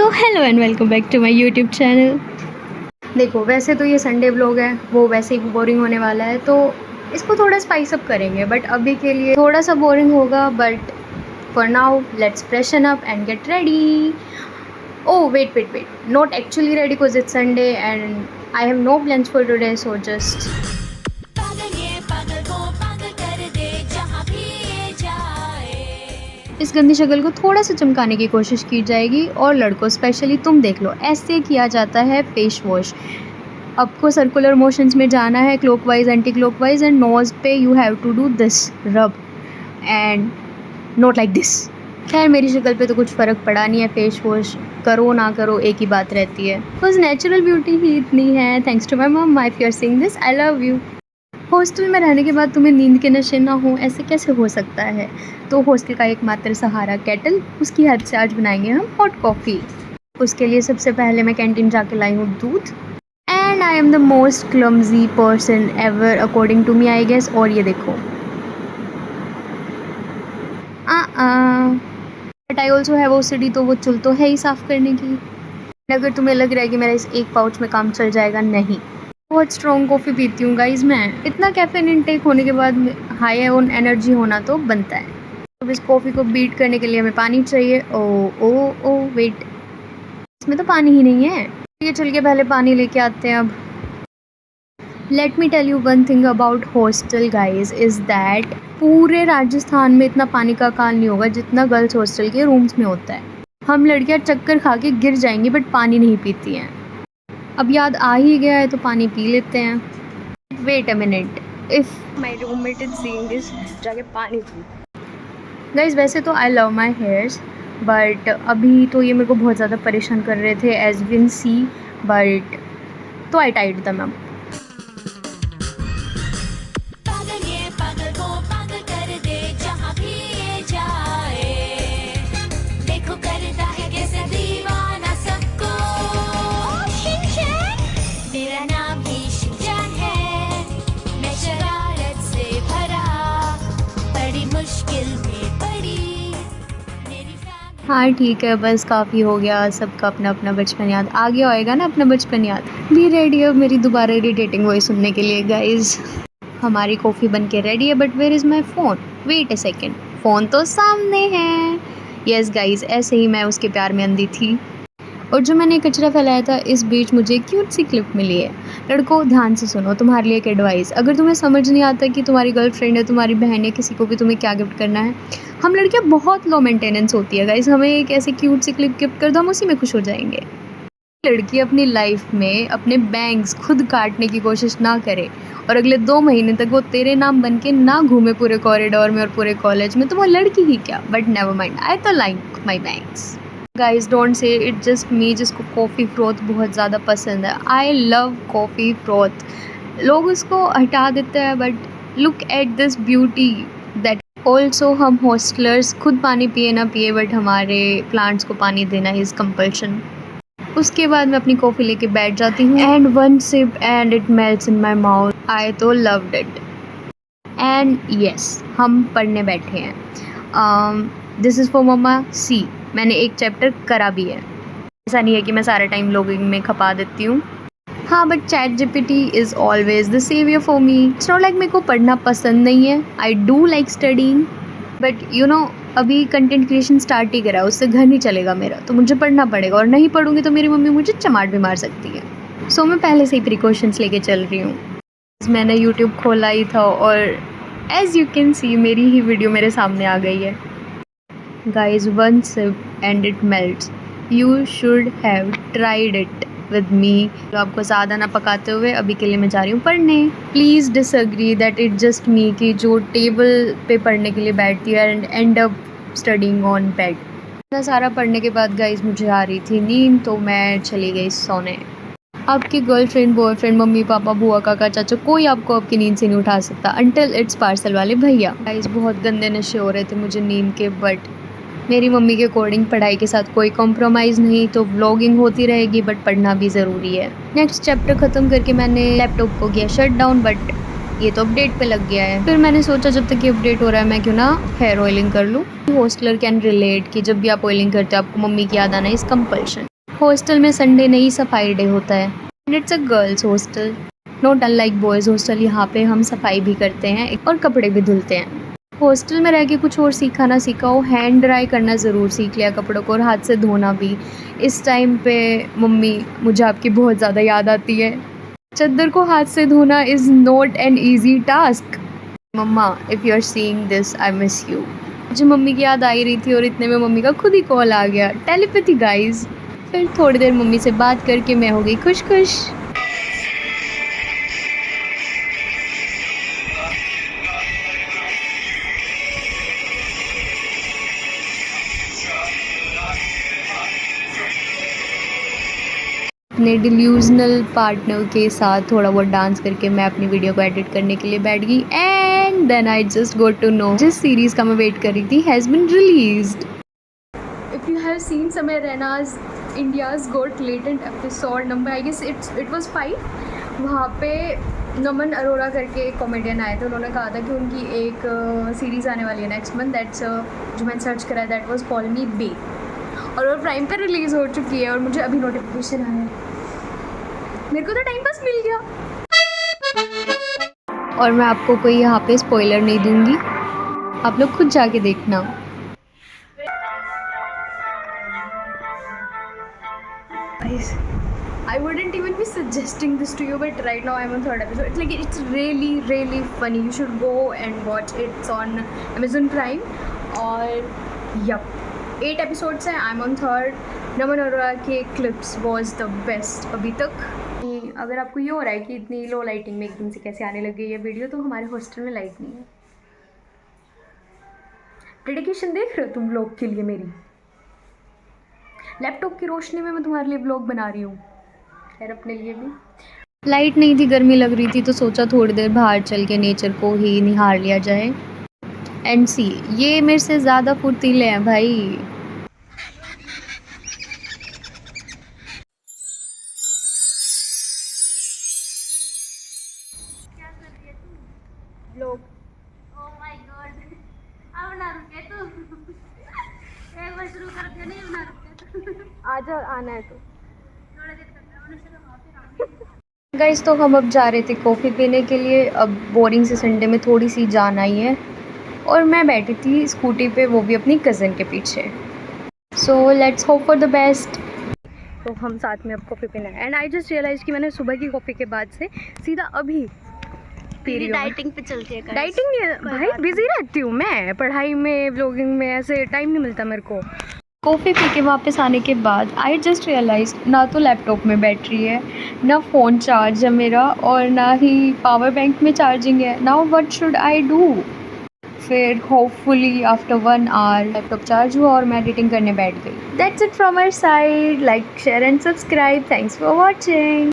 So hello and welcome back to my YouTube channel. देखो, वैसे तो ये संडे व्लॉग है, वो वैसे ही बोरिंग होने वाला है, तो इसको थोड़ा स्पाइस अप करेंगे। बट अभी के लिए थोड़ा सा बोरिंग होगा, but for now let's freshen up and get ready. Oh wait, not actually ready because it's Sunday and I have no plans for today, so just इस गंदी शक्ल को थोड़ा सा चमकाने की कोशिश की जाएगी। और लड़कों स्पेशली तुम देख लो, ऐसे किया जाता है फेस वॉश। आपको सर्कुलर मोशंस में जाना है, clockwise anticlockwise, and nose पे you have to do this rub and not like this. खैर मेरी शक्ल पे तो कुछ फ़र्क पड़ा नहीं है, फेस वॉश करो ना करो एक ही बात रहती है, बिकॉज नेचुरल ब्यूटी ही इतनी है। Thanks to my mom, my if you are seeing this, I love you. Hostel में रहने के बाद तुम्हें नींद के नशे ना हो, ऐसे कैसे हो सकता है? तो हॉस्टल का एकमात्र सहारा केटल, उसकी हेल्प से आज बनाएंगे हम हॉट कॉफ़ी। उसके लिए सबसे पहले मैं कैंटीन जाके लाई हूँ दूध। And I am the most clumsy person ever according to me I guess. और ये देखो, but I also have OCD, तो वो चुल तो है ही साफ़ करने की। अगर तुम्हें लग रहा है कि मेरा इस एक पाउच में काम चल जाएगा, नहीं। बहुत स्ट्रॉन्ग कॉफ़ी पीती हूँ गाइज़ मैं। इतना कैफ़ीन इनटेक होने के बाद हाई ऑन एनर्जी होना तो बनता है। अब इस कॉफ़ी को बीट करने के लिए हमें पानी चाहिए। ओ वेट, इसमें तो पानी ही नहीं है। ये चल के पहले पानी लेके आते हैं। अब let me tell you one thing about hostel guys is that पूरे राजस्थान में इतना पानी का अकाल नहीं होगा जितना गर्ल्स हॉस्टल के रूम्स में होता है। हम लड़कियाँ चक्कर खा के गिर जाएंगी बट पानी नहीं पीती हैं। अब याद आ ही गया है तो पानी पी लेते हैं। Wait a minute, if my roommate is seeing this, जाके पानी पी। गाइज वैसे तो I love my hairs, but अभी तो ये मेरे को बहुत ज़्यादा परेशान कर रहे थे एज विन सी, बट तो आई टाइड दम अप। हाँ ठीक है, बस काफ़ी हो गया। सबका अपना अपना बचपन याद आ गया होएगा ना, अपना बचपन याद। बी रेडी अब मेरी दोबारा इरिटेटिंग वॉइस सुनने के लिए गाइज। हमारी कॉफ़ी बन के रेडी है, but where is my phone? Wait a second, phone तो सामने है। यस गाइज, ऐसे ही मैं उसके प्यार में अंधी थी। और जो मैंने कचरा फैलाया था, इस बीच मुझे क्यूट सी क्लिप मिली है। लड़कों ध्यान से सुनो, तुम्हारे लिए एक एडवाइस। अगर तुम्हें समझ नहीं आता कि तुम्हारी गर्लफ्रेंड है, तुम्हारी बहन है, किसी को भी तुम्हें क्या गिफ्ट करना है, हम लड़कियां बहुत लो मेंटेनेंस होती है गाइस। हमें एक ऐसी क्यूट सी क्लिप गिफ्ट कर दो, हम उसी में खुश हो जाएंगे। लड़की अपनी लाइफ में अपने बैंग्स खुद काटने की कोशिश ना करे और अगले 2 महीने तक वो तेरे नाम बन के ना घूमे पूरे कॉरिडोर में और पूरे कॉलेज में, तो वो लड़की ही क्या। बट नेवर माइंड, आई तो like my bangs. Guys don't say it just me, जिसको कॉफ़ी फ्रोथ बहुत ज़्यादा पसंद है। I love coffee froth. लोग उसको हटा देते हैं, but look at this beauty that. Also हम हॉस्टलर्स खुद पानी पिए ना पिए, बट हमारे प्लांट्स को पानी देना इज़ कंपल्शन। उसके बाद मैं अपनी कॉफ़ी लेके बैठ जाती हूँ and one sip and it melts in my mouth. I तो लव्ड इट। एंड यस, हम पढ़ने बैठे हैं। This is for mamma see. मैंने एक चैप्टर करा भी है। ऐसा नहीं है कि मैं सारा टाइम लॉगिंग में खपा देती हूँ। हाँ, but Chat GPT is always the saviour for me. It's not like मेरे को पढ़ना पसंद नहीं है, I do like studying, but you know अभी कंटेंट क्रिएशन स्टार्ट ही करा है, उससे घर नहीं चलेगा मेरा, तो मुझे पढ़ना पड़ेगा। और नहीं पढ़ूंगी तो मेरी मम्मी मुझे चमाट भी मार सकती है। सो मैं पहले से ही प्रिकॉशंस लेके चल रही हूँ। मैंने यूट्यूब खोला ही था और एज़ यू कैन सी मेरी ही वीडियो मेरे सामने आ गई है। Guys one sip and it melts, you should have tried it with me. तो आपको ज़्यादा ना पकाते हुए अभी के लिए मैं जा रही हूँ पढ़ने। Please disagree that it just me कि जो टेबल पे पढ़ने के लिए बैठती है and end up studying on bed. इतना सारा पढ़ने के बाद गाइज मुझे आ रही थी नींद, तो मैं चली गई सोने। आपकी गर्लफ्रेंड, बॉयफ्रेंड, मम्मी पापा, बुआ काका चाचा, कोई आपको आपकी नींद से नहीं उठा सकता अंटिल इट्स पार्सल वाले भैया। गाइज बहुत गंदे नशे हो रहे थे मुझे नींद के, बट मेरी मम्मी के अकॉर्डिंग पढ़ाई के साथ कोई कॉम्प्रोमाइज़ नहीं, तो व्लॉगिंग होती रहेगी बट पढ़ना भी ज़रूरी है। नेक्स्ट चैप्टर ख़त्म करके मैंने लैपटॉप को किया शट डाउन, बट ये तो अपडेट पे लग गया है। फिर मैंने सोचा जब तक ये अपडेट हो रहा है मैं क्यों ना हेयर ऑयलिंग कर लूँ। हॉस्टलर कैन रिलेट कि जब भी आप ऑयलिंग करते हो आपको मम्मी की याद आना इज़ कंपल्शन। हॉस्टल में संडे नहीं सफाई डे होता है and it's a girls hostel, not unlike boys hostel. यहाँ पे हम सफाई भी करते हैं और कपड़े भी धुलते हैं। हॉस्टल में रह के कुछ और सीखा ना सीखा हो, हैंड ड्राई करना ज़रूर सीख लिया कपड़ों को और हाथ से धोना भी। इस टाइम पे मम्मी मुझे आपकी बहुत ज़्यादा याद आती है। चद्दर को हाथ से धोना is not an easy task. Mamma if you are seeing this I miss you. मुझे मम्मी की याद आ ही रही थी और इतने में मम्मी का खुद ही कॉल आ गया। Telepathy guys. फिर थोड़ी देर मम्मी से बात करके मैं हो गई खुश खुश। अपने डिल्यूजनल पार्टनर के साथ थोड़ा बहुत डांस करके मैं अपनी वीडियो को एडिट करने के लिए बैठ गई and then I just got to know जिस सीरीज़ का मैं वेट कर रही थी has been released. If you have seen Samay Raina's India's got latent episode number I guess it was 5, वहाँ पे नमन अरोड़ा करके एक कॉमेडियन आए थे। उन्होंने कहा था कि उनकी एक सीरीज़ आने वाली है नेक्स्ट मंथ, दैट्स जो मैंने सर्च करा है दैट वाज कॉल मी बे, और वो प्राइम पर रिलीज़ हो चुकी है और मुझे अभी नोटिफिकेशन आया है। मेरे को तो टाइम पास मिल गया। और मैं आपको कोई यहाँ पे स्पॉइलर नहीं दूंगी, आप लोग खुद जाके देखना। I wouldn't even be suggesting this to you, but right now I'm on 3rd episode. It's like it's really funny. You should go and watch it. It's on Amazon Prime. और yup, 8 episodes हैं. I'm on 3rd. नमन अरोड़ा के clips was the best अभी तक। अगर आपको ये हो रहा है कि इतनी लो लाइटिंग में एकदम से कैसे आने लग गई है वीडियो, तो हमारे हॉस्टल में लाइट नहीं है। डेडिकेशन देख रहे हो तुम लोग के लिए मेरी? लैपटॉप की रोशनी में मैं तुम्हारे लिए ब्लॉग बना रही हूँ, खैर अपने लिए भी। लाइट नहीं थी, गर्मी लग रही थी, तो सोचा थोड़ी देर बाहर चल के नेचर को ही निहार लिया जाए। एंड सी, ये मेरे से ज़्यादा फुर्तीले हैं भाई। ब्लॉग। ओह माय गॉड, अब ना रुके तू। एक बार शुरू कर दिया, नहीं ना रुके तू। आज आना है तो थोड़ा देर तक मनुष्य का माफी। गाइस, तो हम अब जा रहे थे कॉफ़ी पीने के लिए। अब बोरिंग से संडे में थोड़ी सी जान आई है और मैं बैठी थी स्कूटी पे, वो भी अपनी कज़न के पीछे। So let's hope for the best. तो हम साथ में अब कॉफ़ी पीना है एंड आई जस्ट रियलाइज कि मैंने सुबह की कॉफ़ी के बाद से सीधा अभी पी रही हूँ। डाइटिंग पे चलती है। डाइटिंग नहीं है भाई, बिजी रहती हूँ मैं पढ़ाई में, व्लॉगिंग में, ऐसे टाइम नहीं मिलता मेरे को। कॉफ़ी पी के वापस आने के बाद आई जस्ट रियलाइज ना तो लैपटॉप में बैटरी है, ना फ़ोन चार्ज है मेरा, और ना ही पावर बैंक में चार्जिंग है। Now what should I do? फिर hopefully after 1 hour laptop charge हुआ और मैं एडिटिंग करने बैठ गई। That's it from our side. Like, share and subscribe. Thanks for watching.